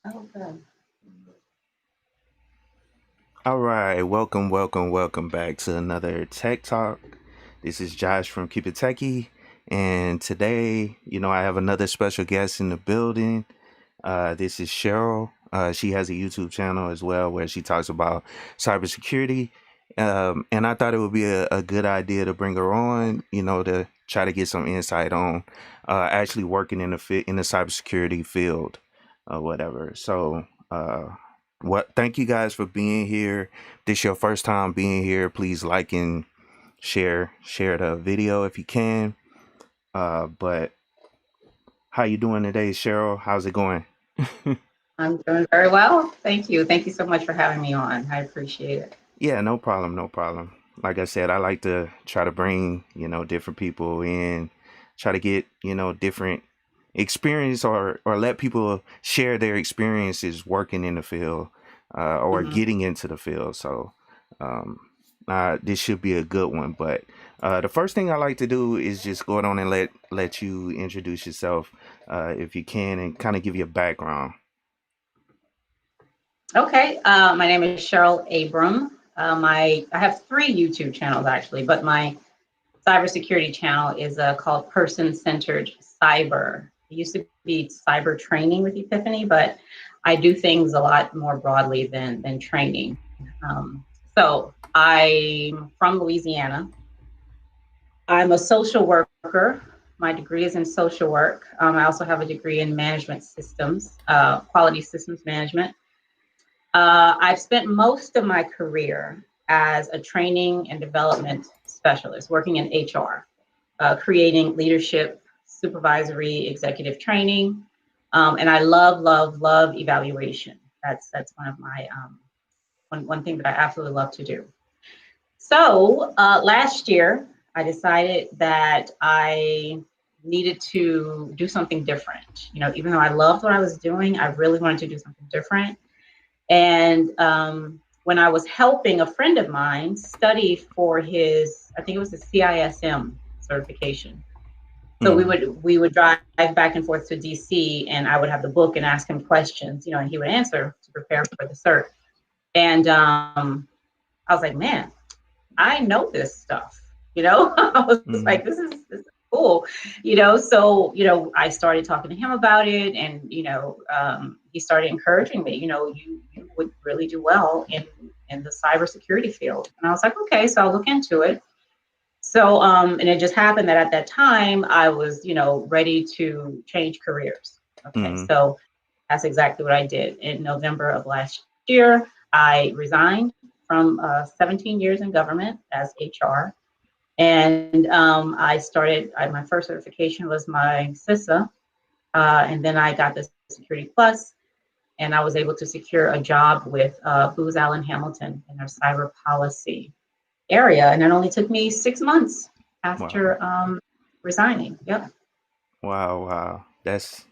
Okay. All right, welcome back to another Tech Talk. This is Josh from KeepItTechie, and today, I have another special guest in the building. This is Cheryl. She has a YouTube channel as well where she talks about cybersecurity. And I thought it would be a good idea to bring her on, to try to get some insight on actually working in in the cybersecurity field or whatever. So, thank you guys for being here. This your first time being here. Please like and share the video if you can. But how you doing today, Cheryl? How's it going? I'm doing very well. Thank you. Thank you so much for having me on. I appreciate it. Yeah, no problem, no problem. Like I said, I like to try to bring, different people in, try to get, different experience or let people share their experiences working in the field or Mhm. getting into the field. So um, this should be a good one. But the first thing I like to do is just go on and let you introduce yourself if you can and kind of give you a background. Okay. My name is Cheryl Abram. I have three YouTube channels actually, but my cybersecurity channel is called Person Centered Cyber. It used to be cyber training with Epiphany, but I do things a lot more broadly than training. Um, so I'm from Louisiana. I'm a social worker. My degree is in social work. I also have a degree in management systems, quality systems management. I've spent most of my career as a training and development specialist working in HR, creating leadership, supervisory, executive training. And I love evaluation. That's one of my one thing that I absolutely love to do. So last year, I decided that I needed to do something different. Even though I loved what I was doing, I really wanted to do something different. And when I was helping a friend of mine study for his, I think it was the CISM certification. So we Mm, would drive back and forth to DC, and I would have the book and ask him questions, and he would answer to prepare for the cert. And I was like, man, I know this stuff. I was mm, like, this is cool. So I started talking to him about it, and he started encouraging me. You would really do well in the cybersecurity field, and I was like, okay, so I'll look into it. So and it just happened that at that time I was ready to change careers. Okay, mm. so that's exactly what I did in November of last year. I resigned from 17 years in government as HR. And my first certification was my CISA. And then I got the Security Plus, and I was able to secure a job with Booz Allen Hamilton in their cyber policy area. And it only took me 6 months Wow. after resigning. Yep. Wow. That's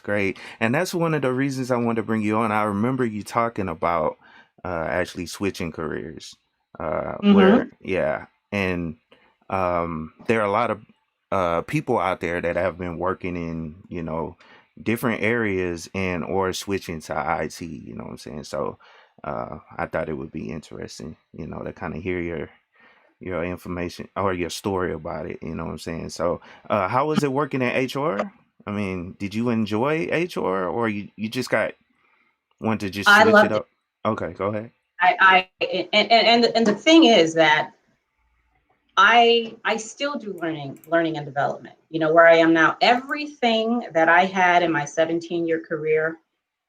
great. And that's one of the reasons I wanted to bring you on. I remember you talking about actually switching careers. Where Mm-hmm. yeah, and there are a lot of people out there that have been working in, different areas and or switching to IT, you know what I'm saying? So I thought it would be interesting, to kind of hear your information or your story about it. You know what I'm saying? So, how was it working at HR? I mean, did you enjoy HR or you just got want to just I switch it loved it. up? Okay, go ahead. And the thing is that I still do learning and development. Where I am now, everything that I had in my 17-year career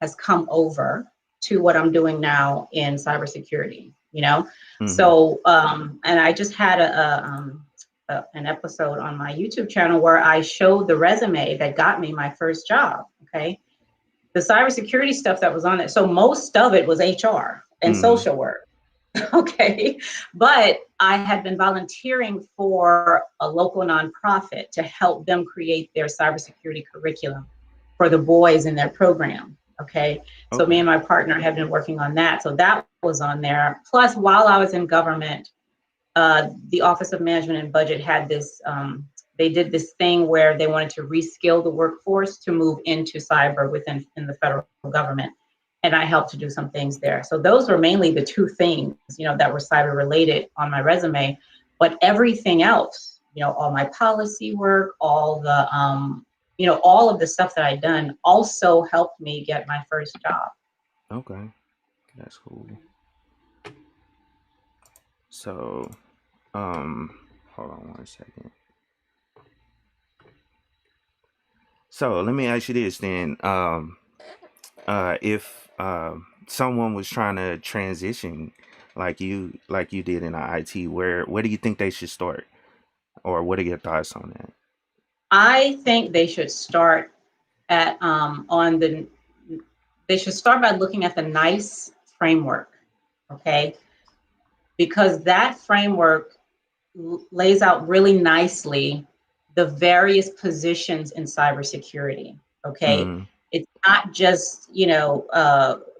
has come over to what I'm doing now in cybersecurity. Mm-hmm. So and I just had an episode on my YouTube channel where I showed the resume that got me my first job. Okay. The cybersecurity stuff that was on it. So most of it was HR and Mm-hmm. social work. Okay. But I had been volunteering for a local nonprofit to help them create their cybersecurity curriculum for the boys in their program. Okay. So me Okay. and my partner have been working on that. So that was on there. Plus, while I was in government, the Office of Management and Budget had this they did this thing where they wanted to reskill the workforce to move into cyber in the federal government. And I helped to do some things there. So those were mainly the two things, that were cyber related on my resume. But everything else, all my policy work, all the, all of the stuff that I'd done also helped me get my first job. Okay, that's cool. So, hold on one second. So let me ask you this then. If someone was trying to transition like you did in IT, where do you think they should start? Or what are your thoughts on that? I think they should start at they should start by looking at the NICE framework, okay? Because that framework lays out really nicely the various positions in cybersecurity, okay? Mm, It's not just,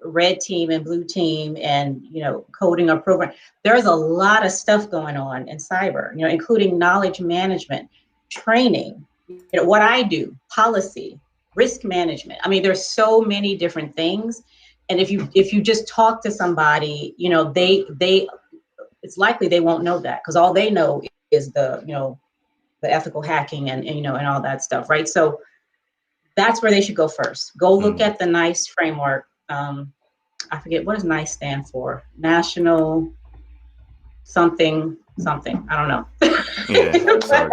red team and blue team and, coding a program. There's a lot of stuff going on in cyber, including knowledge management, training, what I do, policy, risk management. I mean, there's so many different things. And if you just talk to somebody, they it's likely they won't know that, because all they know is the ethical hacking and all that stuff, right? So that's where they should go first. Go look mm. at the NICE framework. I forget, what does NICE stand for? National something something. I don't know. Yeah, sorry.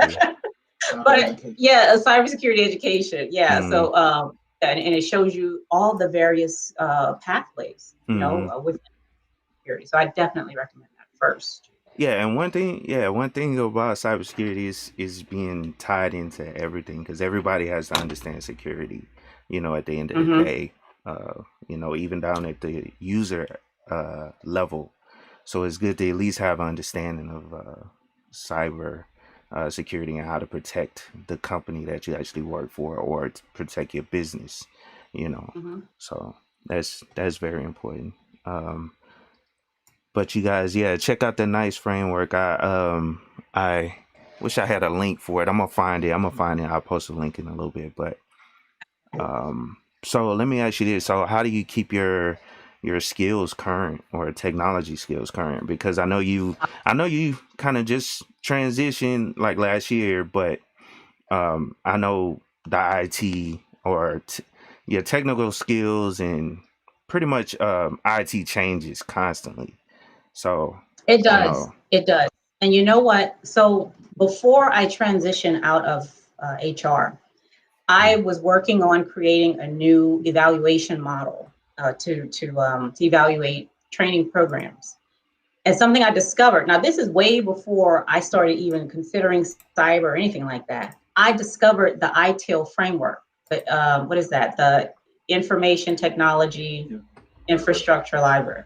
But yeah, a cybersecurity education. Yeah. Mm, So and it shows you all the various pathways, mm. within security. So I definitely recommend that first. Yeah, and one thing about cybersecurity is being tied into everything, because everybody has to understand security. At the end of the Mm-hmm. day, even down at the user level. So it's good to at least have an understanding of cyber security and how to protect the company that you actually work for, or to protect your business. Mm-hmm. So that's very important. But you guys, yeah, check out the NICE framework. I wish I had a link for it. I'm gonna find it. I'll post a link in a little bit. But so let me ask you this: so how do you keep your skills current, or technology skills current? Because I know you kind of just transitioned like last year, but I know the IT or your technical skills and pretty much IT changes constantly. So It I does. know. It does. And you know what? So before I transition out of HR, I Mm, was working on creating a new evaluation model to evaluate training programs. And something I discovered. Now, this is way before I started even considering cyber or anything like that. I discovered the Itil framework. But what is that? The Information Technology Infrastructure Library.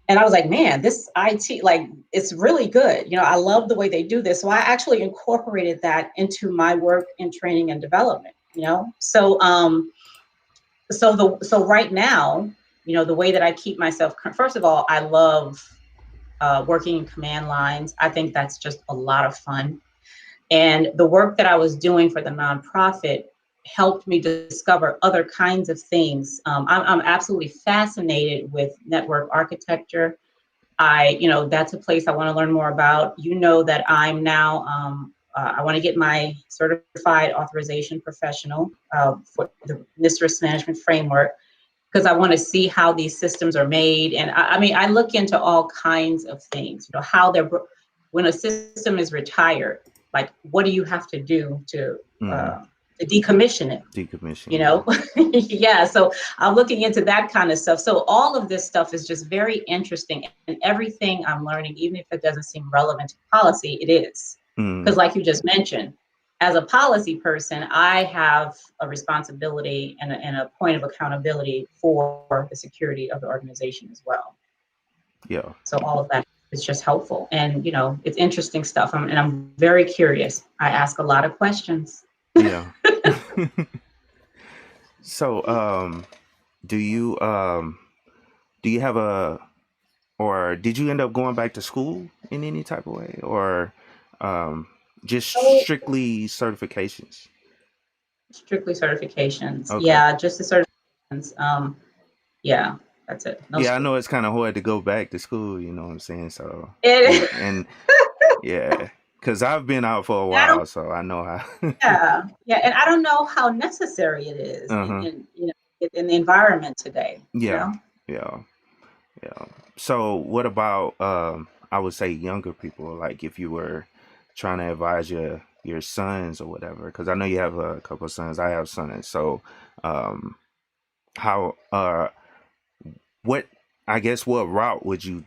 And I was like, man, this IT, like, it's really good. I love the way they do this. So I actually incorporated that into my work in training and development, So so right now, the way that I keep myself, first of all, I love working in command lines. I think that's just a lot of fun. And the work that I was doing for the nonprofit helped me discover other kinds of things. I'm absolutely fascinated with network architecture. That's a place I want to learn more about. That I'm now, I want to get my certified authorization professional for the NIST risk management framework, because I want to see how these systems are made. And I mean, I look into all kinds of things, how when a system is retired, like, what do you have to do to mm, decommission it? decommission, yeah. Yeah, so I'm looking into that kind of stuff. So all of this stuff is just very interesting, and everything I'm learning, even if it doesn't seem relevant to policy, it is. Mm, Because like you just mentioned, as a policy person, I have a responsibility and a point of accountability for the security of the organization as well. yeah, So all of that is just helpful, and it's interesting stuff. And I'm very curious. I ask a lot of questions. yeah. So, do you have a, or did you end up going back to school in any type of way, or just So strictly certifications? strictly certifications. Okay. Yeah, just the certifications. Yeah, that's it. No Yeah, I school. know it's kind of hard to go back to school, you know what I'm saying? So, It, and yeah, because I've been out for a I don't. while, so I know how. Yeah, yeah, and I don't know how necessary it is Uh-huh. in the environment today. You Yeah, know. yeah, yeah. So what about I would say younger people, like if you were trying to advise your sons or whatever, because I know you have a couple of sons. I have sons. So um how what I guess what route would you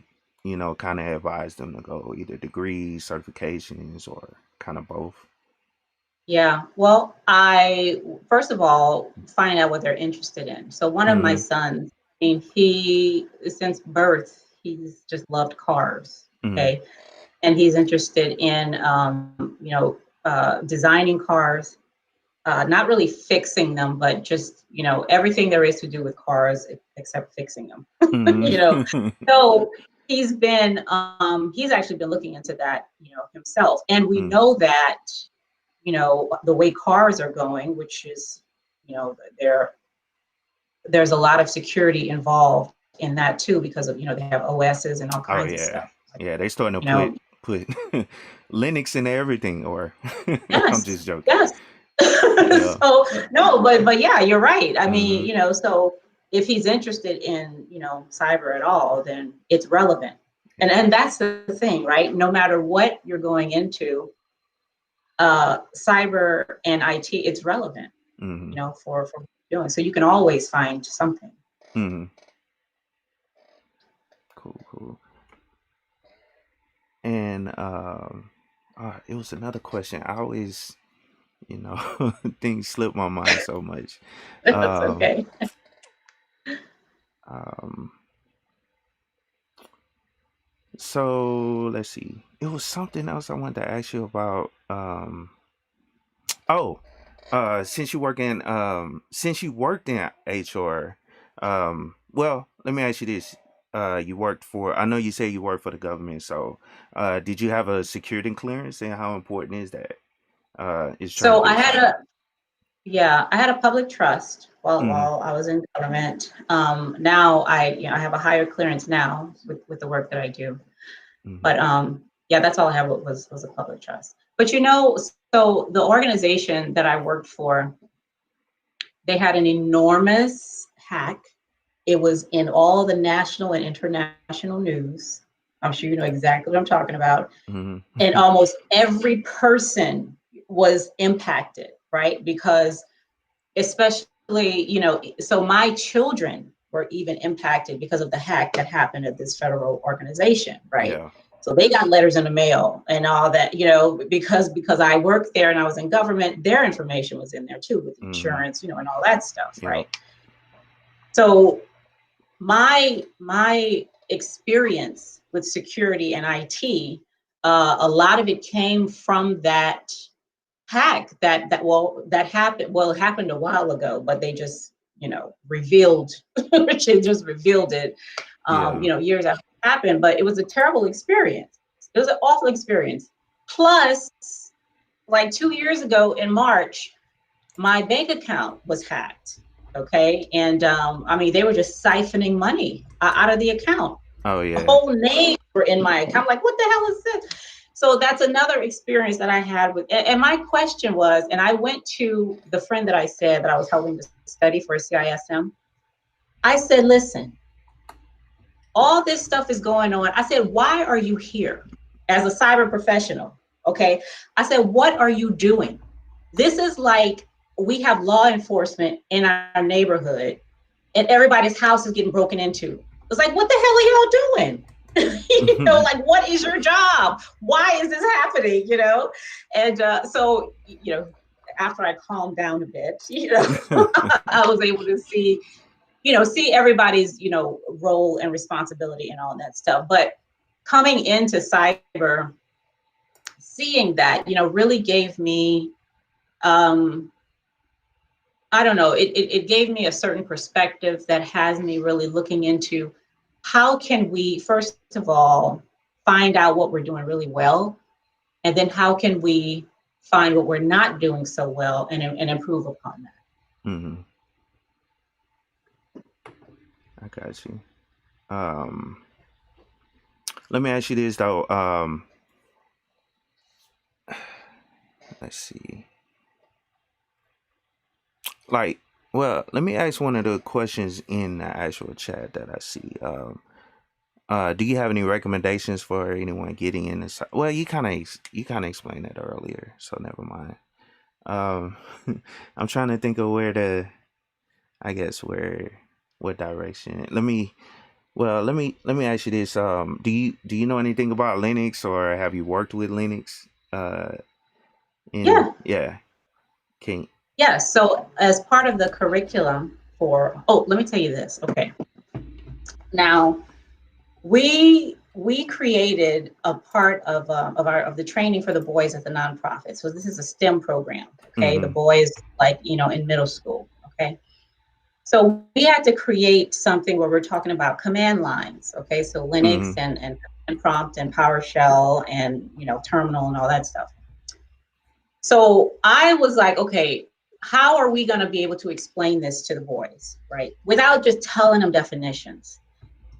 kind of advise them to go? Either degrees, certifications, or kind of both? Yeah. Well, I first of all find out what they're interested in. So one of my Mm-hmm. sons, I mean, he since birth he's just loved cars. Mm-hmm. Okay, and he's interested in designing cars, not really fixing them, but just everything there is to do with cars except fixing them. you know, Mm-hmm. so he's actually been looking into that himself, and we know that the way cars are going, which is there there's a lot of security involved in that too because of they have OSs and all Oh kinds of yeah, stuff. Like, yeah. They starting to you know, put Linux in everything, or I'm yes, just joking. yes. Yeah. So no, but yeah, you're right. I mean, Mm-hmm. so if he's interested in cyber at all, then it's relevant, and that's the thing, right? No matter what you're going into, cyber and IT, it's relevant, Mm-hmm. for what you're doing. So you can always find something. Mm-hmm. Cool, cool. And it was another question. I always, you know, things slip my mind so much. That's Um, okay. um, so let's see. It was something else I wanted to ask you about. Oh, since you worked in HR, well, let me ask you this. You worked for, I know you say you worked for the government, so did you have a security clearance, and how important is that? Is trying to So get I a had security. I had a public trust Mm-hmm. while I was in government. Now I have a higher clearance now with the work that I do. Mm-hmm. But yeah, that's all I have was a public trust. But so the organization that I worked for, they had an enormous hack. It was in all the national and international news. I'm sure you know exactly what I'm talking about. And Mm-hmm. almost every person was impacted, right? Because especially, so my children were even impacted because of the hack that happened at this federal organization, right? Yeah. So they got letters in the mail and all that, because I worked there and I was in government, their information was in there too with Mm-hmm. insurance, and all that stuff, Yep. right? So my experience with security and IT, a lot of it came from that hack that happened. Well, it happened a while ago, but they just revealed, which they just revealed it, Yeah. years after it happened. But it was a terrible experience. It was an awful experience. Plus, like 2 years ago in March, my bank account was hacked. Okay, and I mean they were just siphoning money out of the account. Oh yeah. Whole names were in my account. Like, what the hell is this? So that's another experience that I had with. And my question was, and I went to the friend that I said that I was helping to study for a CISM. I said, listen, all this stuff is going on. I said, why are you here as a cyber professional? Okay. I said, what are you doing? This is like we have law enforcement in our neighborhood and everybody's house is getting broken into. It's like, what the hell are y'all doing? Like, what is your job? Why is this happening? And so, after I calmed down a bit, I was able to see everybody's, role and responsibility and all that stuff. But coming into cyber, seeing that, really gave me, I don't know, it gave me a certain perspective that has me really looking into how can we, first of all, find out what we're doing really well And then how can we find what we're not doing so well and improve upon that? Mm-hmm. I got you. Um, Let me ask you this though. Let's see. Like, well, let me ask one of the questions in the actual chat that I see. Do you have any recommendations for anyone getting in this? Well, you kind of explained that earlier, so never mind. Um, I'm trying to think of I guess what direction. Let me ask you this. Do you know anything about Linux, or have you worked with Linux? Yeah. Yeah. Can Yeah. So as part of the curriculum let me tell you this. Okay. Now, we created a part of the training for the boys at the nonprofit. So this is a STEM program. Okay, the Mm-hmm. boys, like, in middle school. Okay, so we had to create something where we're talking about command lines. Okay, so Linux Mm-hmm. and prompt and PowerShell and terminal and all that stuff. So I was like, okay, how are we going to be able to explain this to the boys, right, without just telling them definitions?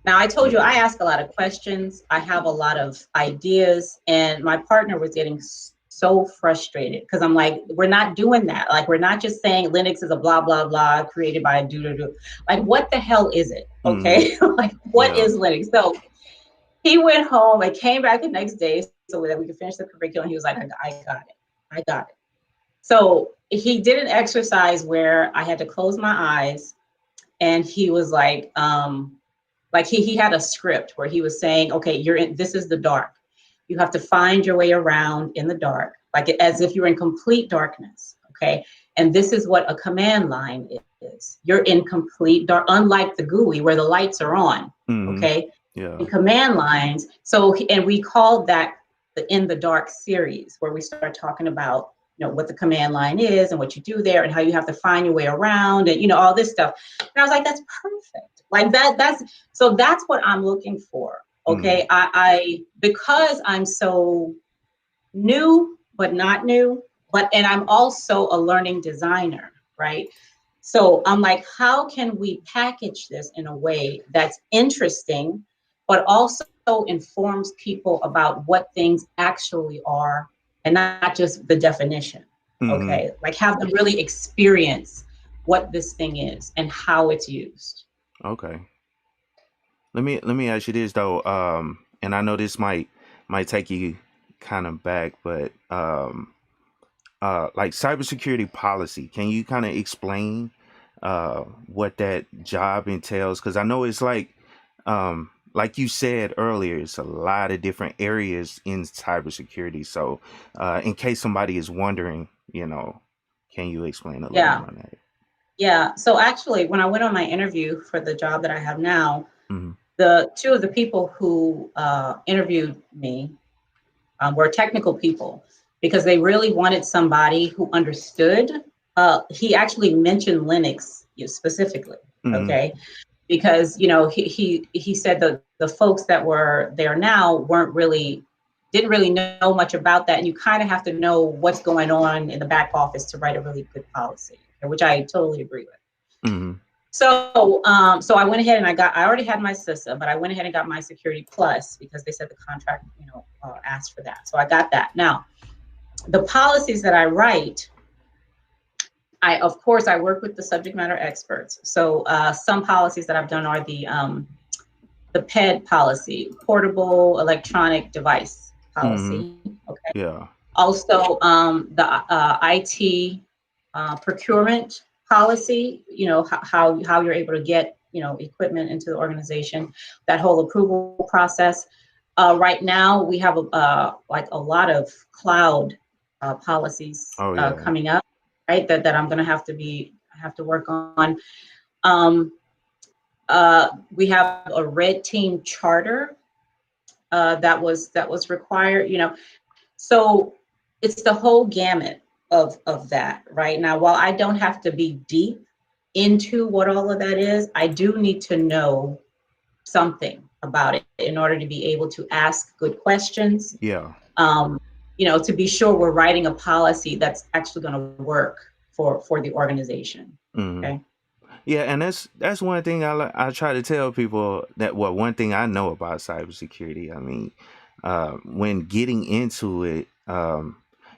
Now, I told you Yeah. I ask a lot of questions. I have a lot of ideas, and my partner was getting so frustrated because I'm like, we're not doing that. Like, we're not just saying Linux is a blah, blah, blah created by a do. Like, what the hell is it? Mm-hmm. Okay. Like, what Yeah. is Linux? So he went home and came back the next day so that we could finish the curriculum. He was like, I got it. I got it. So he did an exercise where I had to close my eyes, and he was like he had a script where he was saying, okay, this is the dark. You have to find your way around in the dark, like as if you're in complete darkness. Okay. And this is what a command line is. You're in complete dark, unlike the GUI where the lights are on. Mm-hmm. Okay. Yeah. In command lines. And we called that the In the Dark series, where we start talking about what the command line is and what you do there and how you have to find your way around and all this stuff. And I was like, that's perfect. Like that's what I'm looking for. Mm-hmm. Okay. I because I'm so new but not new, and I'm also a learning designer, right? So I'm like, how can we package this in a way that's interesting, but also informs people about what things actually are and not just the definition? Mm-hmm. Okay, like have them really experience what this thing is and how it's used. Okay. Let me ask you this though. And I know this might take you kind of back, but like cybersecurity policy, can you kind of explain what that job entails? Because I know it's like you said earlier, it's a lot of different areas in cybersecurity. So in case somebody is wondering, can you explain a little Yeah, more on that? yeah. So actually, when I went on my interview for the job that I have now, Mm-hmm. the two of the people who interviewed me were technical people because they really wanted somebody who understood. He actually mentioned Linux specifically, Mm-hmm. okay? Because he said the folks that were there now didn't really know much about that, and you kind of have to know what's going on in the back office to write a really good policy, which I totally agree with. Mm-hmm. So I went ahead and I already had my CISA, but I went ahead and got my Security Plus because they said the contract, asked for that. So I got that. Now, the policies that I write, of course, I work with the subject matter experts. So some policies that I've done are the PED policy, portable electronic device Mm-hmm. policy. Okay. Yeah. Also, the IT procurement policy, how you're able to get, equipment into the organization, that whole approval process. Right now, we have like a lot of cloud policies Oh yeah. coming up, right? That I'm going to have to work on. Um, we have a red team charter that was required, so it's the whole gamut of that right now. While I don't have to be deep into what all of that is, I do need to know something about it in order to be able to ask good questions. Yeah. Um, to be sure we're writing a policy that's actually going to work for the organization. Mhm. Okay. Yeah, and that's one thing I try to tell people that one thing I know about cybersecurity. I mean, when getting into it,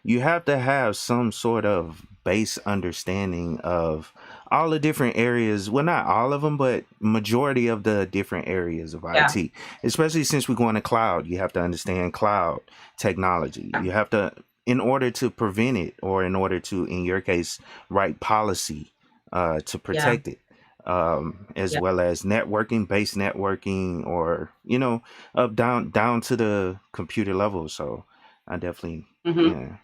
you have to have some sort of base understanding of all the different areas. Well, not all of them, but majority of the different areas of Yeah. IT. Especially since we're going to cloud, you have to understand cloud technology. You have to, in order to prevent it, or in order to, in your case, write policy to Yeah. protect it, as Yeah. well as networking, base networking, or up down to the computer level. So I definitely, Hmm. yeah.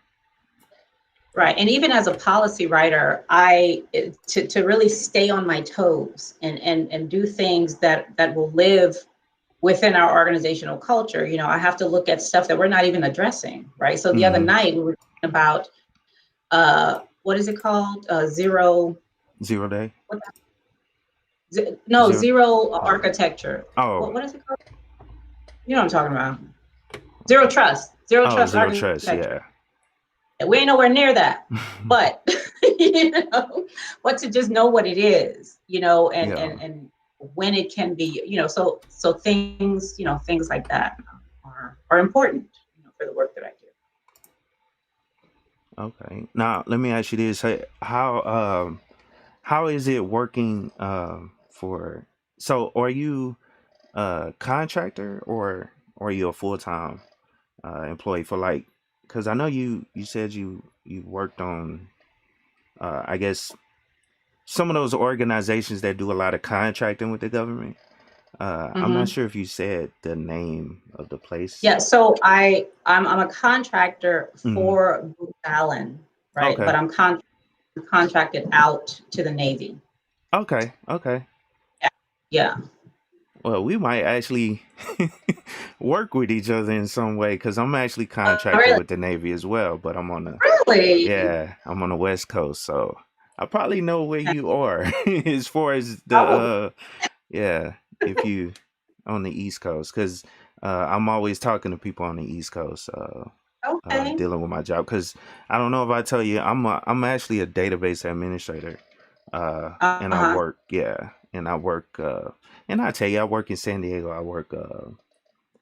Right. And even as a policy writer, to really stay on my toes and do things that will live within our organizational culture, I have to look at stuff that we're not even addressing. Right. So the other Hmm. night we were talking about what is it called? Zero. 0 day. What no, Zero. zero Oh. architecture. Oh. What is it called? You know what I'm talking about. Zero trust. Zero Oh. trust Zero trust. architecture. Yeah. We ain't nowhere near that. But but to just know what it is, and Yeah. and when it can be, so things, things like that are important, for the work that I do. Okay. Now let me ask you this: how is it working for? So are you a contractor, or are you a full time employee for, like? Because I know you said you worked on I guess some of those organizations that do a lot of contracting with the government. I'm not Hmm. sure if you said the name of the place. Yeah, so I'm a contractor Hmm. for Booz Allen, right? But Okay. I'm contracted out to the Navy. Okay. Okay. Yeah. Well, we might actually work with each other in some way, because I'm actually contracted Really? with the Navy as well, but I'm on the Really? yeah, I'm on the West Coast, so I probably know where you are as far as the Probably. yeah, if you on the East Coast, because I'm always talking to people on the East Coast, Okay. dealing with my job, because I don't know if I tell you, I'm actually a database administrator, and I Uh-huh. work, yeah, and I work, and I tell you, I work in San Diego. I work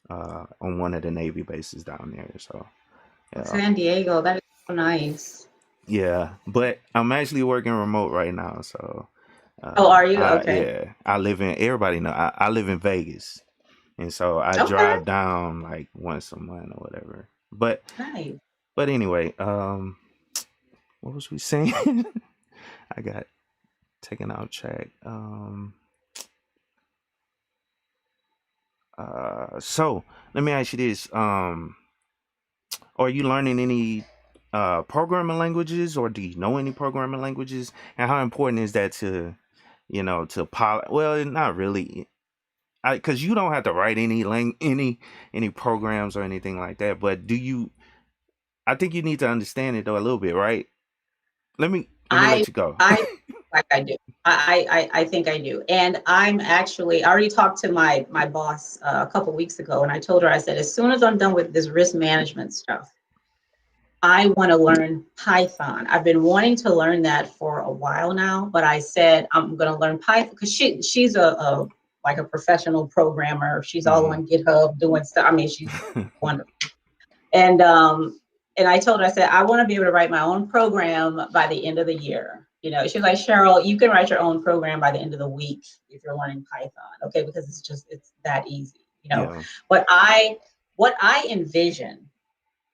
on one of the Navy bases down there. So yeah, San Diego, that is so nice. yeah, but I'm actually working remote right now. So Oh, are you? I Okay. yeah, I live in everybody know I live in Vegas, and so I Okay. drive down like once a month or whatever. Nice. But anyway, what was we saying? I got taken out track. So let me ask you this: are you learning any programming languages, or do you know any programming languages? And how important is that to well, not really, because you don't have to write any programs or anything like that. But do you? I think you need to understand it though a little bit, right? Let me I let you go. I like I do. I think I do. And I already talked to my boss a couple weeks ago, and I told her, I said, as soon as I'm done with this risk management stuff, I want to learn Python. I've been wanting to learn that for a while now, but I said I'm going to learn Python because she's a like a professional programmer. She's all Hmm. on GitHub doing stuff. I mean, she's wonderful. And I told her, I said, I want to be able to write my own program by the end of the year. She's like, Cheryl, you can write your own program by the end of the week if you're learning Python, okay? Because it's that easy. Yeah. What I envision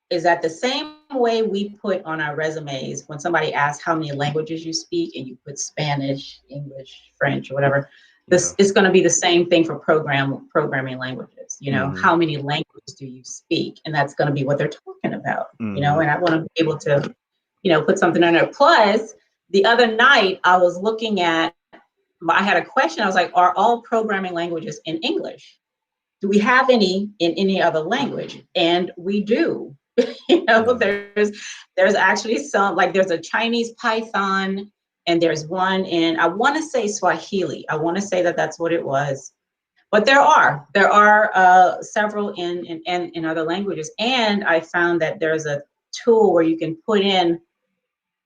is that the same way we put on our resumes when somebody asks how many languages you speak, and you put Spanish, English, French, or whatever, this Yeah. is going to be the same thing for programming languages. Hmm. How many languages do you speak? And that's going to be what they're talking about, Hmm. and I want to be able to, put something in there. Plus, the other night I was looking at, I had a question. I was like, are all programming languages in English? Do we have any in any other language? And we do. Yeah. There's actually some, like there's a Chinese Python, and there's one in, I want to say Swahili. I want to say that that's what it was. But there are several in other languages, and I found that there's a tool where you can put in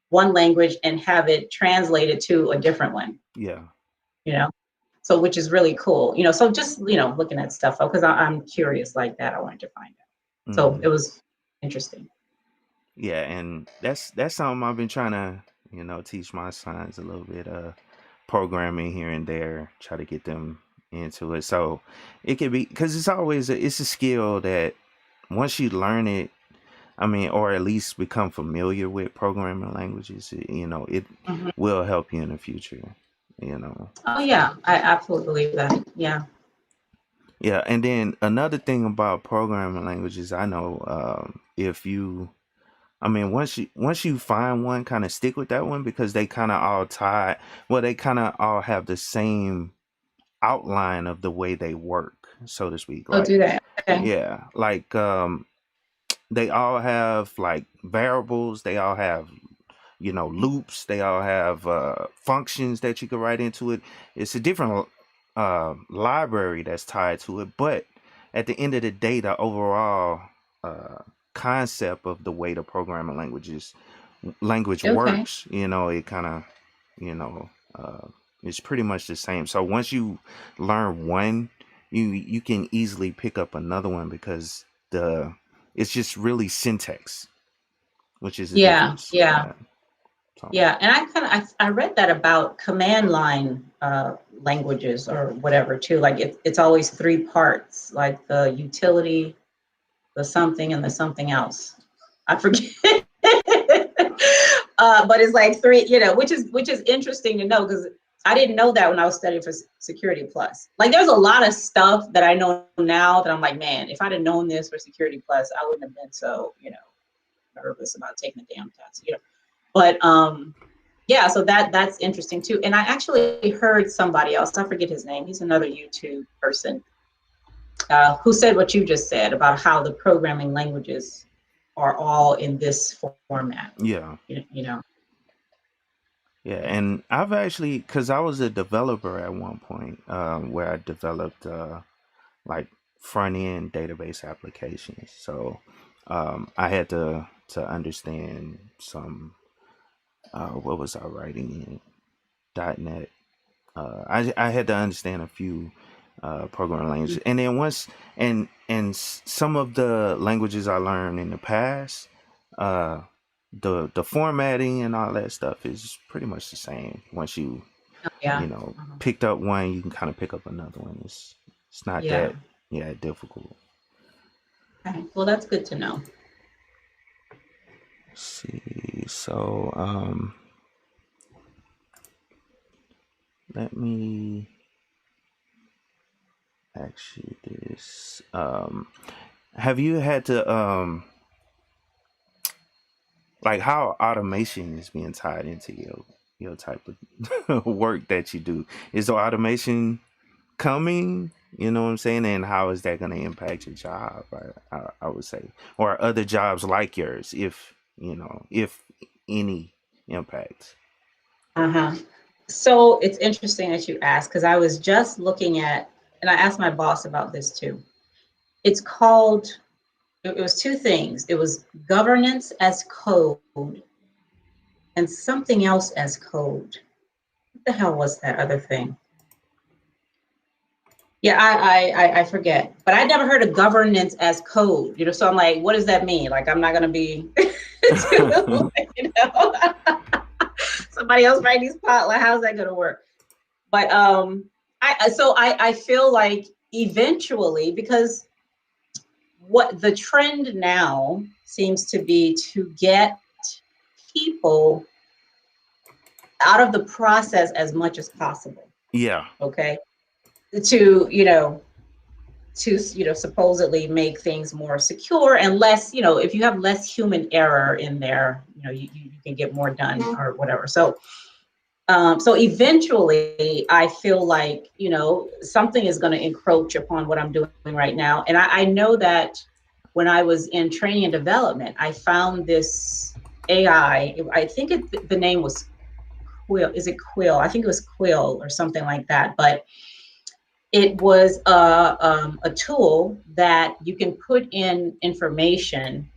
one language and have it translated to a different one. Yeah. You know, so which is really cool. You know, so just looking at stuff because I'm curious like that. I wanted to find out. So it was interesting. Yeah, and that's something I've been trying to teach my sons a little bit programming here and there, try to get them into it. So it could be because it's a skill that once you learn it, I mean, or at least become familiar with programming languages, it will help you in the future. Oh yeah, I absolutely believe that. Yeah. Yeah, and then another thing about programming languages, I know once you find one, kind of stick with that one because they kind of all tie. Well, they kind of all have the same outline of the way they work, so to speak. Oh, do that. Okay. Yeah, like they all have like variables. They all have loops. They all have functions that you can write into it. It's a different library that's tied to it, but at the end of the day, the overall concept of the way the programming language works, it kind of it's pretty much the same. So once you learn one, you can easily pick up another one because it's just really syntax, which is a difference. Yeah. Yeah, and I read that about command line languages or whatever too. Like it's always three parts, like the utility, the something, and the something else. I forget, but it's like three, which is interesting to know because I didn't know that when I was studying for Security Plus. Like there's a lot of stuff that I know now that I'm like, man, if I'd have known this for Security Plus, I wouldn't have been so nervous about taking the damn test. But yeah, so that's interesting too. And I actually heard somebody else, I forget his name, he's another YouTube person, who said what you just said about how the programming languages are all in this format. Yeah. Yeah, and I've actually, because I was a developer at one point where I developed like front end database applications. So I had to understand some what was I writing in .NET. I had to understand a few programming languages, and then some of the languages I learned in the past, the formatting and all that stuff is pretty much the same. Once you picked up one, you can kind of pick up another one. It's not that difficult. Okay. Well, that's good to know. Let's see, so let me ask you this. Have you had to like how automation is being tied into your type of work that you do? Is the automation coming? You know what I'm saying? And how is that going to impact your job? I would say, or other jobs like yours, if any impact. So it's interesting that you asked because I was just looking at, and I asked my boss about this too. It's called, it was two things. It was governance as code and something else as code. What the hell was that other thing? Yeah, I forget, but I never heard of governance as code, so I'm like, what does that mean? Like, I'm not going to be, somebody else write these plots, like, how's that going to work? But I feel like eventually, because what the trend now seems to be to get people out of the process as much as possible. Yeah. Okay. To supposedly make things more secure and less, if you have less human error in there, you can get more done or whatever. So eventually I feel like, something is going to encroach upon what I'm doing right now. And I know that when I was in training and development, I found this AI, I think the name was Quill. Is it Quill? I think it was Quill or something like that. But it was a tool that you can put in information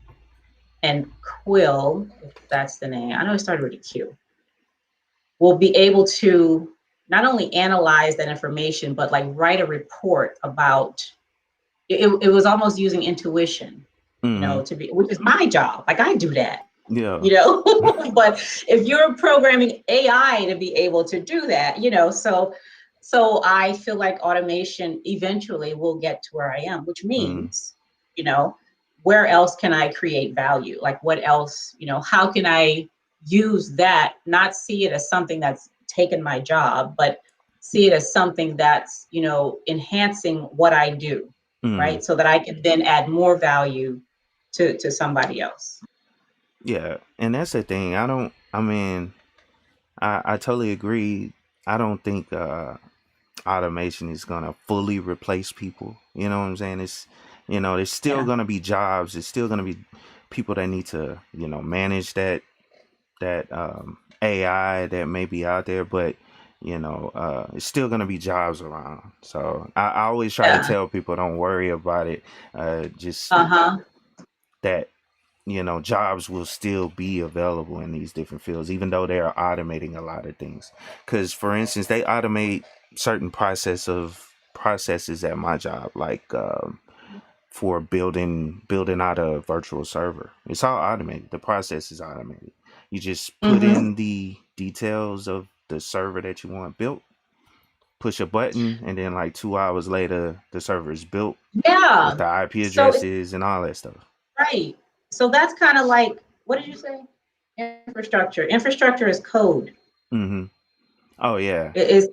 and Quill, if that's the name, I know it started with a Q, will be able to not only analyze that information, but like write a report about it was almost using intuition, Mm-hmm. to be, which is my job. Like I do that, Yeah. but if you're programming AI to be able to do that, so I feel like automation eventually will get to where I am, which Mm-hmm. means, you know, where else can I create value? Like what else, how can I use that, not see it as something that's taken my job, but see it as something that's, enhancing what I do, Mm-hmm. right? So that I can then add more value to somebody else. Yeah. And that's the thing. I totally agree. I don't think automation is gonna fully replace people. You know what I'm saying? There's still Yeah. gonna be jobs. There's still gonna be people that need to, manage that AI that may be out there, but it's still gonna be jobs around. So I always try to Yeah. tell people, don't worry about it. Just Uh-huh. that jobs will still be available in these different fields, even though they are automating a lot of things. Because, for instance, they automate certain processes at my job, like for building out a virtual server. It's all automated. The process is automated. You just put Mm-hmm. in the details of the server that you want built, push a button, and then like 2 hours later, the server is built with Yeah. the IP So it's addresses and all that stuff. right. So that's kind of like, what did you say? Infrastructure. Infrastructure is code. Hmm. Oh yeah. It is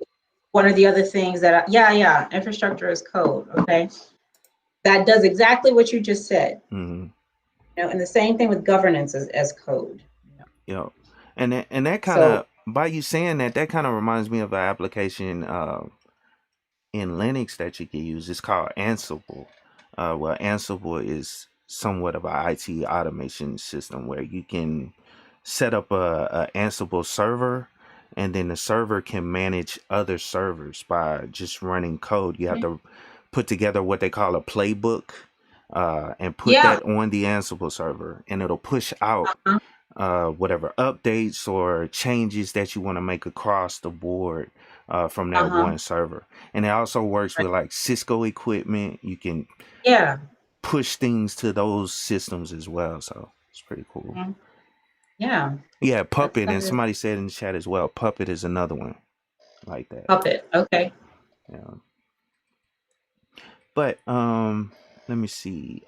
one of the other things that, yeah, infrastructure is code. Okay. That does exactly what you just said. Hmm. And the same thing with governance as code. Yep. And that kind So, of, by you saying that, that kind of reminds me of an application in Linux that you can use. It's called Ansible. Well, Ansible is somewhat of an IT automation system where you can set up a Ansible server, and then the server can manage other servers by just running code. You have to put together what they call a playbook, and put yeah. that on the Ansible server, and it'll push out Uh-huh. whatever updates or changes that you want to make across the board from that Uh-huh. one server. And it also works Right. with like Cisco equipment. You can Yeah. push things to those systems as well. So it's pretty cool. Mhm. Yeah. Yeah, Puppet, That and is somebody said in the chat as well, Puppet is another one like that. puppet. Okay. Yeah. But let me see.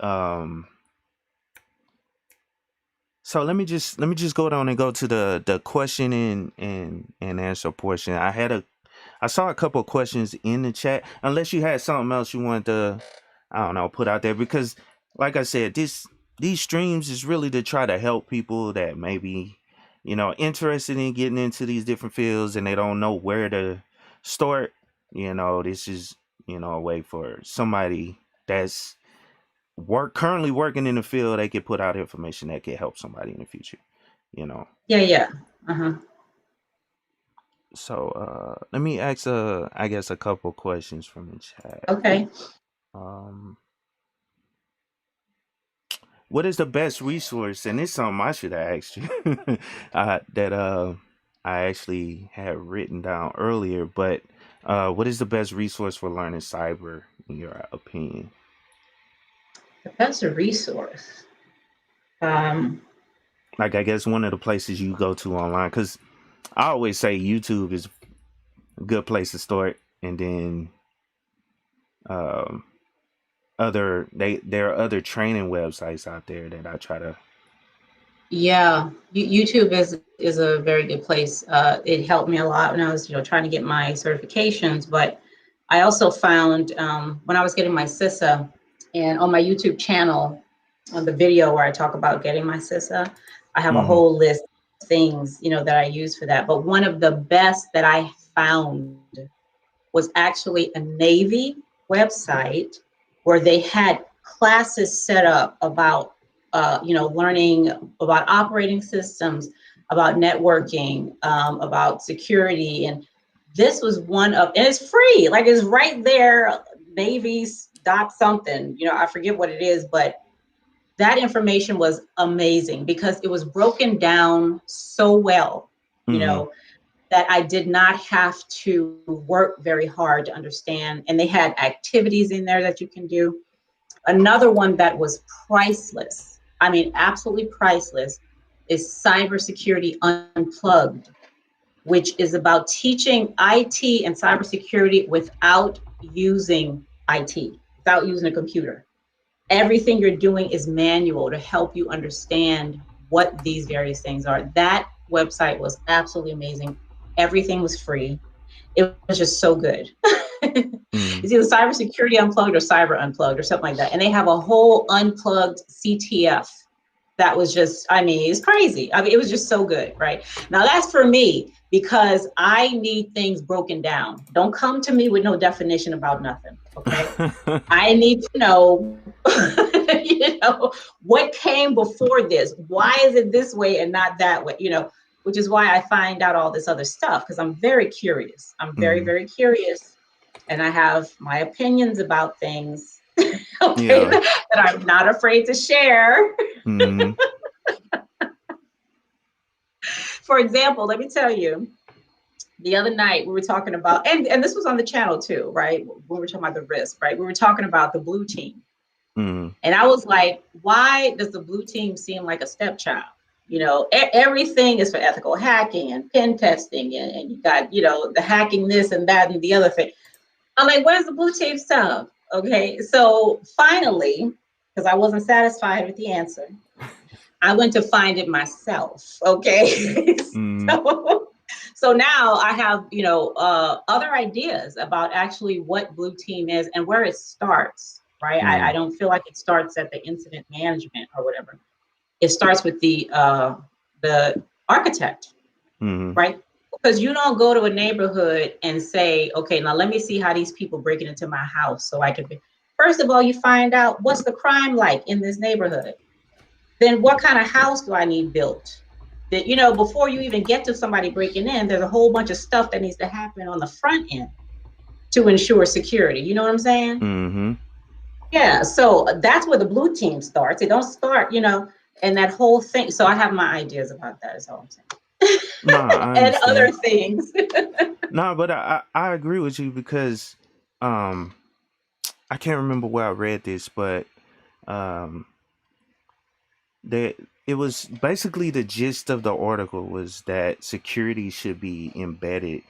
So let me just go down and go to the question and answer portion. I saw a couple of questions in the chat. Unless you had something else you wanted to, I don't know, put out there, because, like I said, these streams is really to try to help people that maybe, interested in getting into these different fields and they don't know where to start. This is a way for somebody that's currently working in the field. They could put out information that could help somebody in the future. You know. Yeah, yeah. Uh-huh. So let me ask I guess a couple questions from the chat. Okay. Um, what is the best resource? And it's something I should have asked you that I actually had written down earlier. But what is the best resource for learning cyber in your opinion? That's a resource. Um, Like, I guess one of the places you go to online, because I always say YouTube is a good place to start, and then um, there are other training websites out there that I try to. yeah, YouTube is a very good place. It helped me a lot when I was, trying to get my certifications. But I also found when I was getting my CISA, and on my YouTube channel, on the video where I talk about getting my CISA, I have a Mm-hmm. whole list of things, that I use for that. But one of the best that I found was actually a Navy website where they had classes set up about, learning about operating systems, about networking, about security. And this was and it's free, like it's right there, Navy's dot something, I forget what it is, but that information was amazing because it was broken down so well, you Mm-hmm. know, that I did not have to work very hard to understand. And they had activities in there that you can do. Another one that was priceless, I mean, absolutely priceless, is Cybersecurity Unplugged, which is about teaching IT and cybersecurity without using IT, without using a computer. Everything you're doing is manual to help you understand what these various things are. That website was absolutely amazing. Everything was free. It was just so good. Mm-hmm. It's either Cybersecurity Unplugged or Cyber Unplugged or something like that. And they have a whole unplugged CTF that was just, I mean, it's crazy. I mean, it was just so good, right? Now that's for me because I need things broken down. Don't come to me with no definition about nothing, okay? I need to know, you know, what came before this? Why is it this way and not that way? You know, which is why I find out all this other stuff because I'm very curious. I'm very, Mm-hmm. very curious, and I have my opinions about things, okay, Yeah. that I'm not afraid to share. Mm-hmm. For example, let me tell you, the other night we were talking about, and this was on the channel too, right? We were talking about the risk, right? We were talking about the blue team. Mm-hmm. And I was like, why does the blue team seem like a stepchild? You know, everything is for ethical hacking and pen testing, and you got, you know, the hacking this and that and the other thing. I'm like, where's the blue team stuff? Okay, so finally, because I wasn't satisfied with the answer, I went to find it myself. Okay, Mm-hmm. so now I have, you know, other ideas about actually what blue team is and where it starts. Right, I don't feel like it starts at the incident management or whatever. It starts with the architect, Mm-hmm. right? Because you don't go to a neighborhood and say, okay, now let me see how these people breaking into my house so I can be. First of all, you find out what's the crime like in this neighborhood. Then what kind of house do I need built? That, you know, before you even get to somebody breaking in, there's a whole bunch of stuff that needs to happen on the front end to ensure security. You know what I'm saying? Mm-hmm. Yeah. So that's where the blue team starts. It don't start, you know, and that whole thing. So I have my ideas about that, is all I'm saying. No, I And other understand. things. No, but I agree with you because um I can't remember where I read this, but um that it was basically the gist of the article was that security should be embedded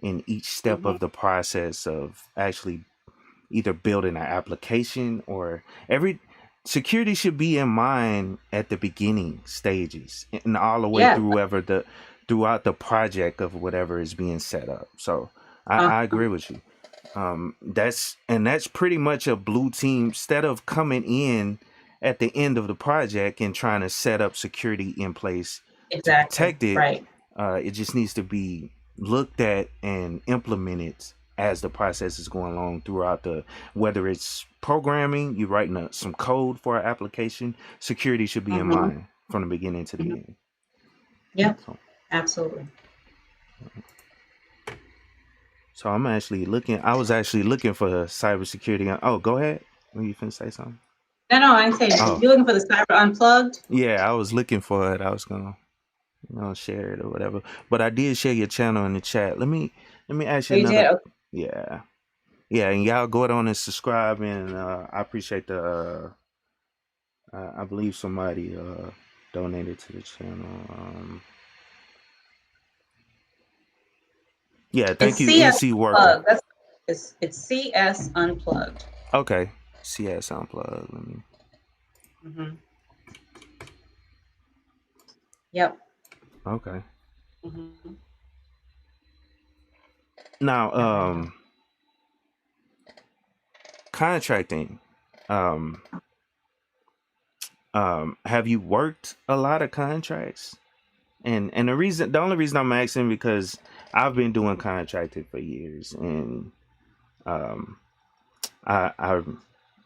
in each step Mhm. of the process of actually either building an application or every security should be in mind at the beginning stages and all the way Yeah. through throughout the project of whatever is being set up. So Uh, I agree with you. That's pretty much a blue team instead of coming in at the end of the project and trying to set up security in place to exactly. protect it. Right. It just needs to be looked at and implemented as the process is going along throughout the whether it's programming, you writing some code for an application, security should be in Hmm. mind from the beginning to the Hmm. end. Yep. So, Absolutely. so I'm actually looking. I was actually looking for cybersecurity. Oh, go ahead. Were you finna say something? No, I ain't saying anything. Oh, You're looking for the Cyber Unplugged? yeah. I was looking for it. I was gonna share it or whatever. But I did share your channel in the chat. Let me ask Oh, you you another. did? Okay. Yeah, yeah. And y'all go on and subscribe. And I appreciate the. I believe somebody donated to the channel. Yeah, thank It's you, CS NC Worker. Unplugged. It's CS Unplugged. Okay, CS Unplugged. Let me. Hmm. Yep. Okay. Hmm. Now, That right there. contracting. Um, have you worked a lot of contracts? And the only reason I'm asking because I've been doing contracting for years, and um, I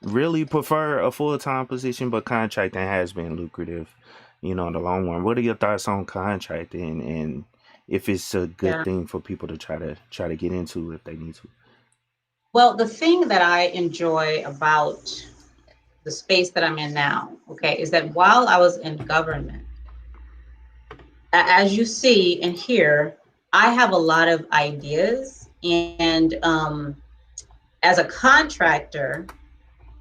really prefer a full time position, but contracting has been lucrative, in the long run. What are your thoughts on contracting, and if it's a good Yeah. thing for people to try to get into if they need to? Well, the thing that I enjoy about the space that I'm in now, okay, is that while I was in government, as you see and hear, I have a lot of ideas, and as a contractor,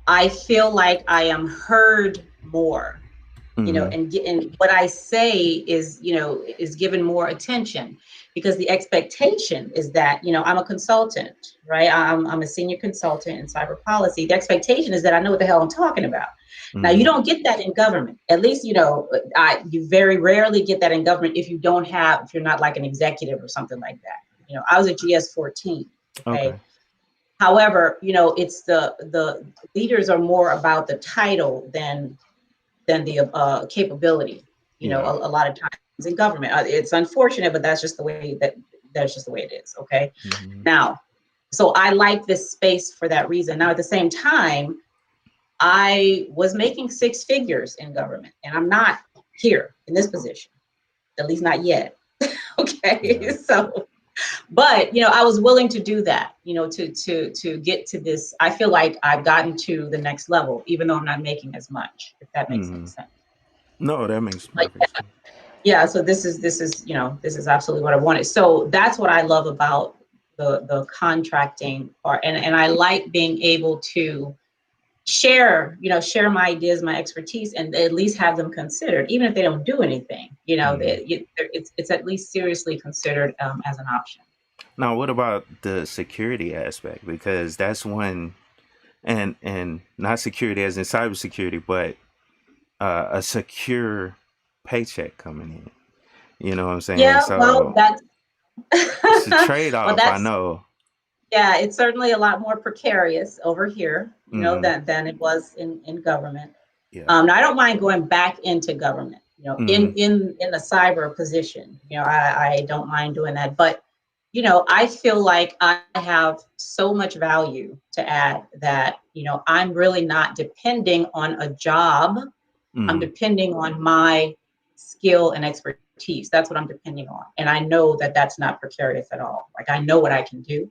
I feel like I am heard more, and what I say is, is given more attention, because the expectation is that, I'm a consultant, right? I'm a senior consultant in cyber policy. The expectation is that I know what the hell I'm talking about. Now, you don't get that in government. At least, you very rarely get that in government if you're not like an executive or something like that. I was a GS-14, okay? Okay. However, it's the leaders are more about the title than the capability. A lot of times in government, it's unfortunate, but that's just the way it is. Okay. Now, so I like this space for that reason. Now, at the same time, I was making six figures in government, and I'm not here in this position, at least not yet. Okay. So, but I was willing to do that, to get to this. I feel like I've gotten to the next level, even though I'm not making as much, if that makes any sense. No, that makes perfect sense. Yeah. So this is this is absolutely what I wanted. So that's what I love about the contracting part, and I like being able to share my ideas, my expertise, and at least have them considered, even if they don't do anything. It's at least seriously considered as an option. Now, what about the security aspect? Because that's one, and not security as in cybersecurity, but a secure paycheck coming in. You know what I'm saying? Yeah, well, So that's it's a well, trade-off, I that's know. yeah, it's certainly a lot more precarious over here, Mm-hmm. than it was in government. Yeah. Now, I don't mind going back into government, in a cyber position. I don't mind doing that, but I feel like I have so much value to add that I'm really not depending on a job. I'm depending on my skill and expertise. That's what I'm depending on, and I know that that's not precarious at all. Like, I know what I can do,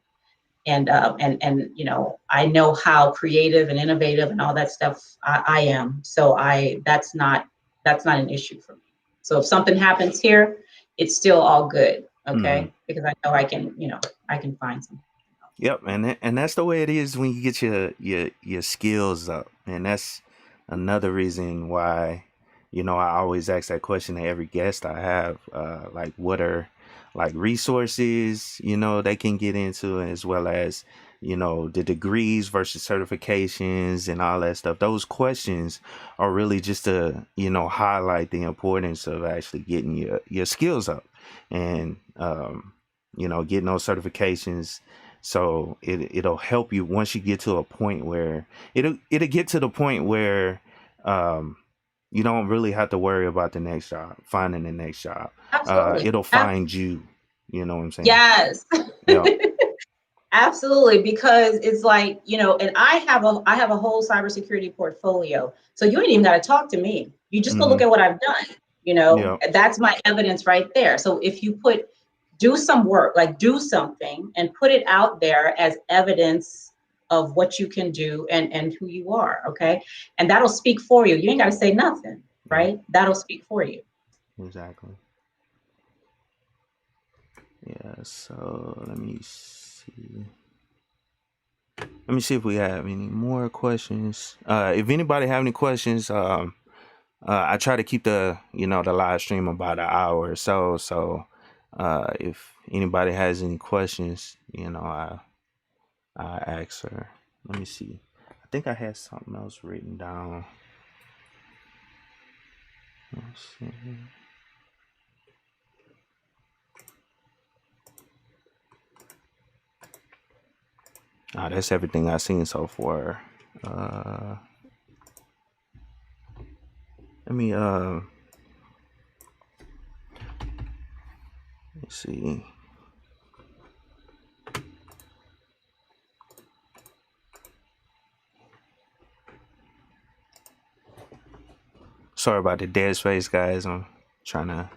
and I know how creative and innovative and all that stuff I am. So that's not an issue for me. So if something happens here, it's still all good, okay? Because I know I can find something. Yep, and that's the way it is when you get your skills up, and that's another reason why I always ask that question to every guest I have, like what are like resources they can get into, as well as the degrees versus certifications and all that stuff. Those questions are really just to highlight the importance of actually getting your skills up, and getting those certifications. So it'll help you once you get to a point where it'll get to the point where you don't really have to worry about the next job, finding the next job. Absolutely. It'll find you. You know what I'm saying? Yes. Yeah. Absolutely, because it's like, and I have a whole cybersecurity portfolio. So you ain't even got to talk to me. You just go look at what I've done. Yeah. That's my evidence right there. So if you do some work, like do something and put it out there as evidence of what you can do and who you are, okay? And that'll speak for you. You ain't got to say nothing, right? That'll speak for you. Exactly. Yeah, so let me see. Let me see if we have any more questions. If anybody have any questions, I try to keep the the live stream about an hour or so. So if anybody has any questions, I ask her. Let me see. I think I had something else written down. Let's see. That's everything I've seen so far. Let me let's see. Sorry about the dead space, guys. I'm trying to.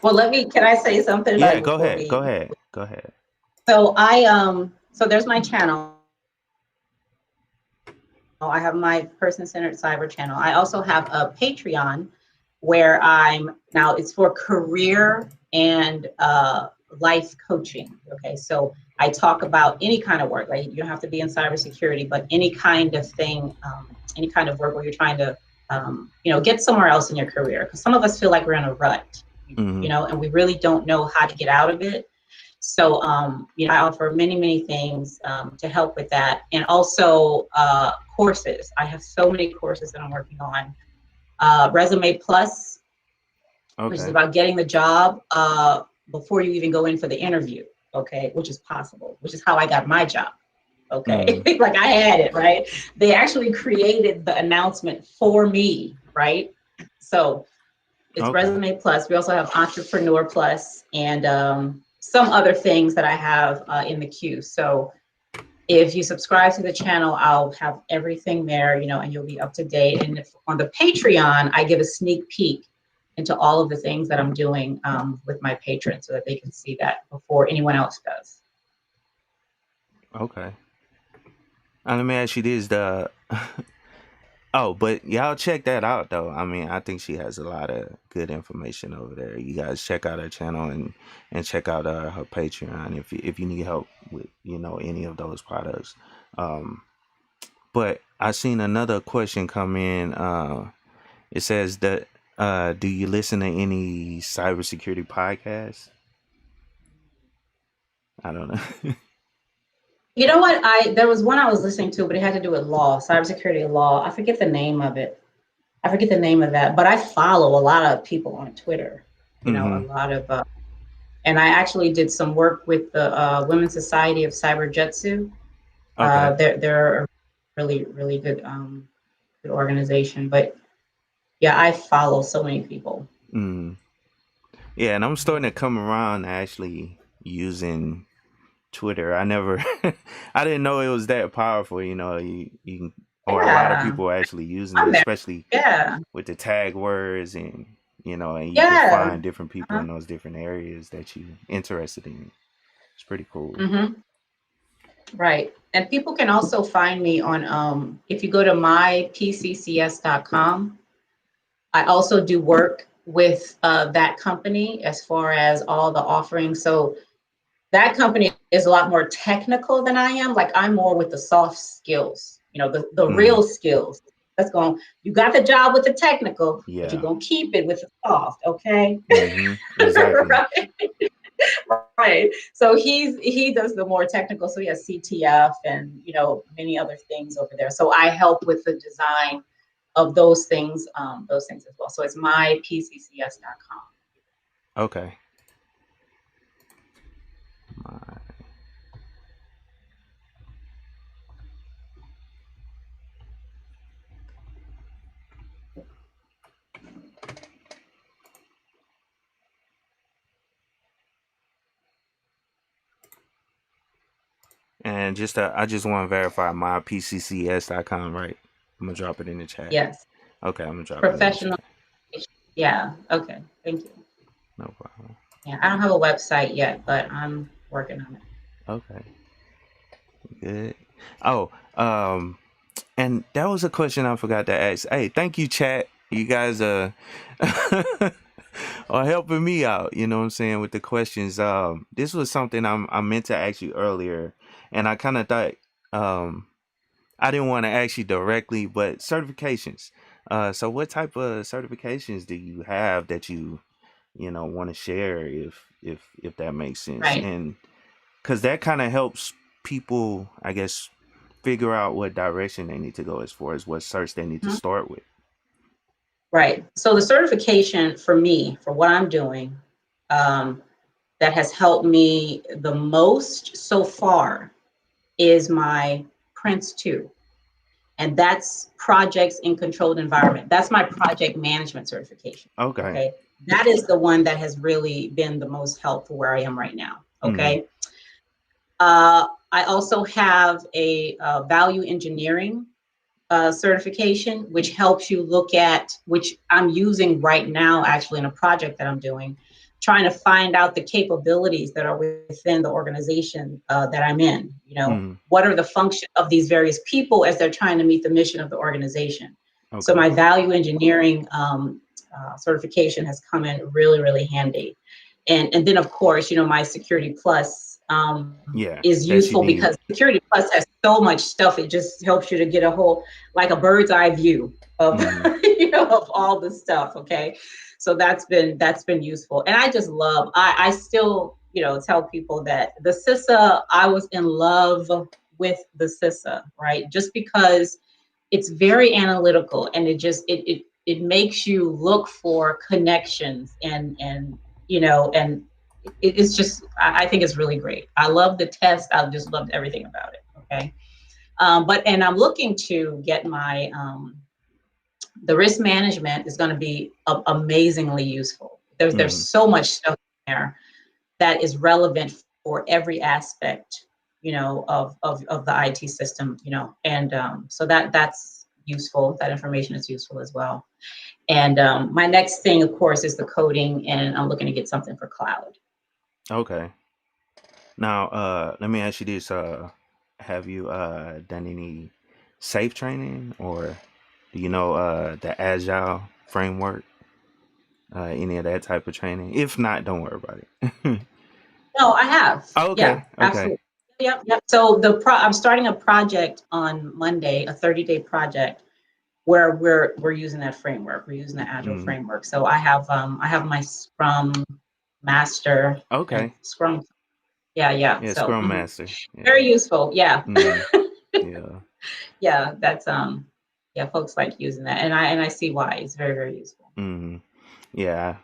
Well, can I say something about Yeah, it go before ahead. Go ahead. So so there's my channel. I have my person-centered cyber channel. I also have a Patreon where now it's for career and life coaching. Okay, so I talk about any kind of work. Like you don't have to be in cybersecurity, but any kind of thing, any kind of work where you're trying to, get somewhere else in your career. Because some of us feel like we're in a rut, and we really don't know how to get out of it. So, I offer many, many things to help with that. And also courses. I have so many courses that I'm working on. Resume Plus, which is about getting the job before you even go in for the interview, okay, which is possible, which is how I got my job, okay? Like I had it, right? They actually created the announcement for me, right? So it's Resume Plus. We also have Entrepreneur Plus and some other things that I have in the queue. So if you subscribe to the channel, I'll have everything there, and you'll be up to date. And if on the Patreon, I give a sneak peek into all of the things that I'm doing with my patrons so that they can see that before anyone else does. Okay. Let me ask you this, but y'all check that out though. I mean, I think she has a lot of good information over there. You guys check out her channel and check out her Patreon if you need help with any of those products. But I seen another question come in. It says that do you listen to any cybersecurity podcasts? I don't know. You know what? There was one I was listening to, but it had to do with law, cybersecurity law. I forget the name of it. I forget the name of that, but I follow a lot of people on Twitter. A lot of, and I actually did some work with the Women's Society of Cyber Jutsu. They're a really, really good, good organization. But yeah, I follow so many people. Yeah, and I'm starting to come around to actually using Twitter. I didn't know it was that powerful. You can, or a lot of people are actually using it, especially with the tag words and you can find different people in those different areas that you're interested in. It's pretty cool. Right. And people can also find me on, if you go to mypccs.com, I also do work with that company as far as all the offerings. So that company is a lot more technical than I am. Like I'm more with the soft skills, the real skills. You got the job with the technical, but you're going to keep it with the soft, okay? Exactly. Right. So he does the more technical. So he has CTF and, many other things over there. So I help with the design of those things as well. So it's mypccs.com. Okay. And I just want to verify mypccs.com, right? I'm gonna drop it in the chat. Yes. Okay, I'm gonna drop Professional. it in the chat. Yeah. Okay. Thank you. No problem. Yeah, I don't have a website yet, but I'm working on it. Okay. Good. Oh, and that was a question I forgot to ask. Hey, thank you, chat. You guys are helping me out. You know what I'm saying, with the questions. This was something I meant to ask you earlier, and I kind of thought I didn't want to ask you directly, but certifications. So what type of certifications do you have that you want to share, if that makes sense? Right. And because that kind of helps people, I guess, figure out what direction they need to go as far as what search they need to start with. Right. So the certification for me, for what I'm doing, that has helped me the most so far is my Prince 2. And that's projects in controlled environment. That's my project management certification. Okay. That is the one that has really been the most helpful where I am right now. Okay. I also have a value engineering certification, which helps you look at, which I'm using right now, actually in a project that I'm doing, trying to find out the capabilities that are within the organization that I'm in. What are the function of these various people as they're trying to meet the mission of the organization. So Okay. my value engineering certification has come in really, really handy. And then of course, my Security Plus Yeah, is that you useful need. because Security Plus has so much stuff. It just helps you to get a whole, like a bird's eye view of, Mm-hmm. of all the stuff. Okay. So that's been useful. And I just love, I still, tell people that the CISA, I was in love with the CISA, right? Just because it's very analytical, and it makes you look for connections, and it's just, I think it's really great. I love the test. I just loved everything about it. Okay. And I'm looking to get my the risk management is going to be amazingly useful. There's Mm-hmm. so much stuff there that is relevant for every aspect, of the IT system, and so that's useful. That information is useful as well. And my next thing, of course, is the coding, and I'm looking to get something for cloud. Okay. Now, let me ask you this: have you done any safe training, or do you know the Agile Framework? Any of that type of training? If not, don't worry about it. No, I have. Oh, Yeah, okay. Okay. absolutely. Yep, yep. So I'm starting a project on Monday, a 30-day project where we're using that framework. We're using the Agile Mm. framework. So I have my Scrum Master and Okay. Scrum. Yeah, yeah. Yeah, So Scrum Master. very Yeah. useful. Yeah. Mm. Yeah. Yeah, that's yeah, folks like using that. And I see why. It's very, very useful. Mm. Yeah.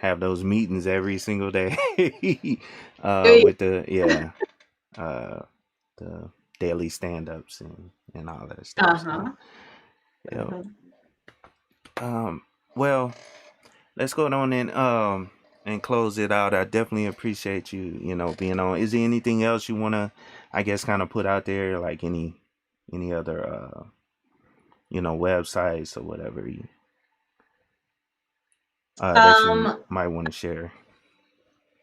I have those meetings every single day. Yeah. With uh the daily stand ups and all that stuff. So Uh-huh. yeah. Uh-huh. Um well, let's go on and close it out. I definitely appreciate you, being on. Is there anything else you wanna, I guess, kind of put out there, like any other websites or whatever that you Um, might want to share?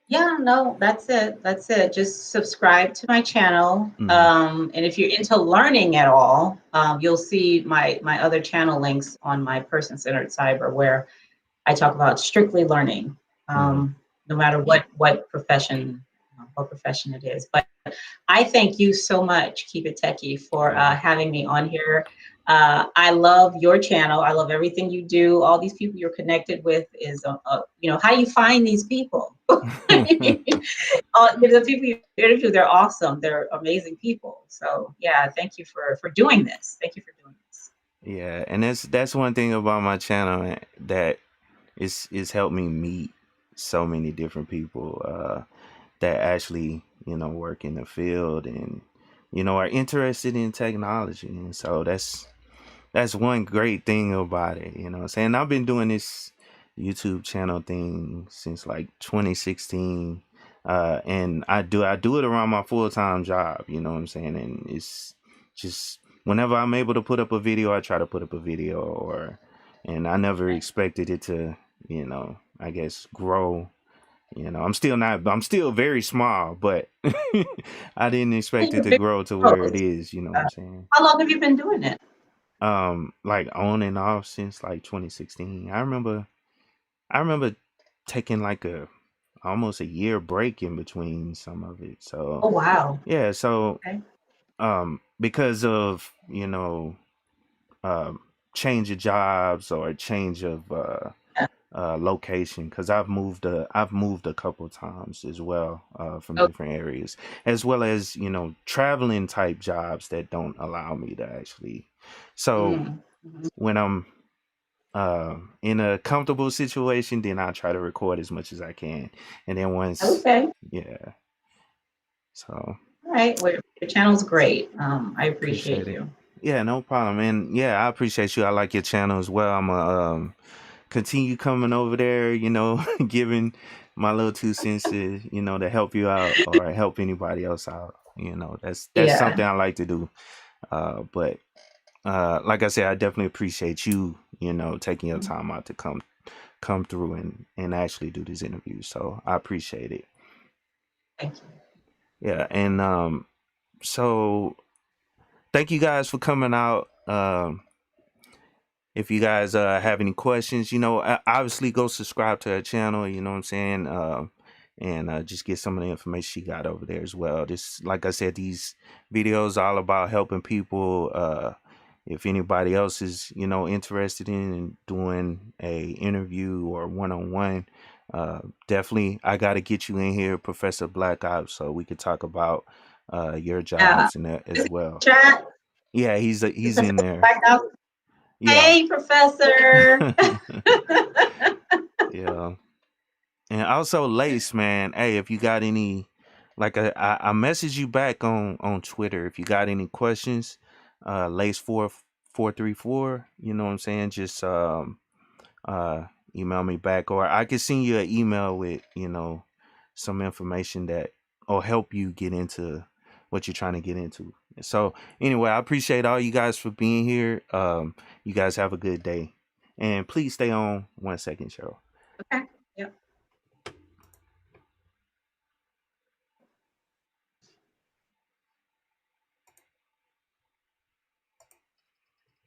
Yeah, no, that's it. That's it. Just subscribe to my channel. Mm-hmm. And if you're into learning at all, you'll see my other channel links on my person-centered cyber, where I talk about strictly learning, Mm-hmm. no matter what profession it is. But I thank you so much, KeepItTechie, for Yeah. having me on here. I love your channel. I love everything you do. All these people you're connected with is, how do you find these people? The people you interview, they're awesome. They're amazing people. So yeah, thank you for doing this. Thank you for doing this. Yeah, and that's one thing about my channel, that it's helped me meet so many different people that actually work in the field and are interested in technology, and so that's one great thing about it. What I'm saying, I've been doing this YouTube channel thing since like 2016, and I do it around my full-time job. You know what I'm saying, and it's just whenever I'm able to put up a video, I try to put up a video, and I never expected it to, I guess, grow. I'm still very small, but I didn't expect it You're to big grow to where it pros. is. You know what I'm saying? How long have you been doing it? Like on and off since like 2016. I remember taking like a almost a year break in between some of it. So Oh wow. yeah, so Okay. because of um change of jobs or change of Yeah. location, because I've moved a couple times as well, from Oh, different areas, as well as traveling type jobs that don't allow me to actually. So mhm. when I'm in a comfortable situation, then I try to record as much as I can, and then once, Okay. yeah. So All right. Well, your channel's great. I appreciate appreciate it. you. Yeah, no problem. And yeah, I appreciate you. I like your channel as well. I'm gonna continue coming over there, giving my little 2 cents to help you out or help anybody else out. That's Yeah. something I like to do. But like I said, I definitely appreciate you, taking your time out to come come through and actually do these interviews. So I appreciate it. Thank you. Yeah, and so thank you guys for coming out. If you guys have any questions, obviously go subscribe to her channel, you know what I'm saying? And just get some of the information she got over there as well. This, like I said, these videos are all about helping people. If anybody else is, interested in doing a interview or one-on-one, definitely I got to get you in here, Professor Black Ops, so we could talk about your jobs and that as well. Chat. Yeah, he's in there. Yeah. Hey, Professor. Yeah. And also Lace, man. Hey, if you got any, like I message you back on Twitter. If you got any questions, Lace4434, you know what I'm saying? Just email me back, or I could send you an email with, some information that will help you get into what you're trying to get into. So anyway, I appreciate all you guys for being here. You guys have a good day. And please stay on 1 second, Cheryl. Okay. Yep.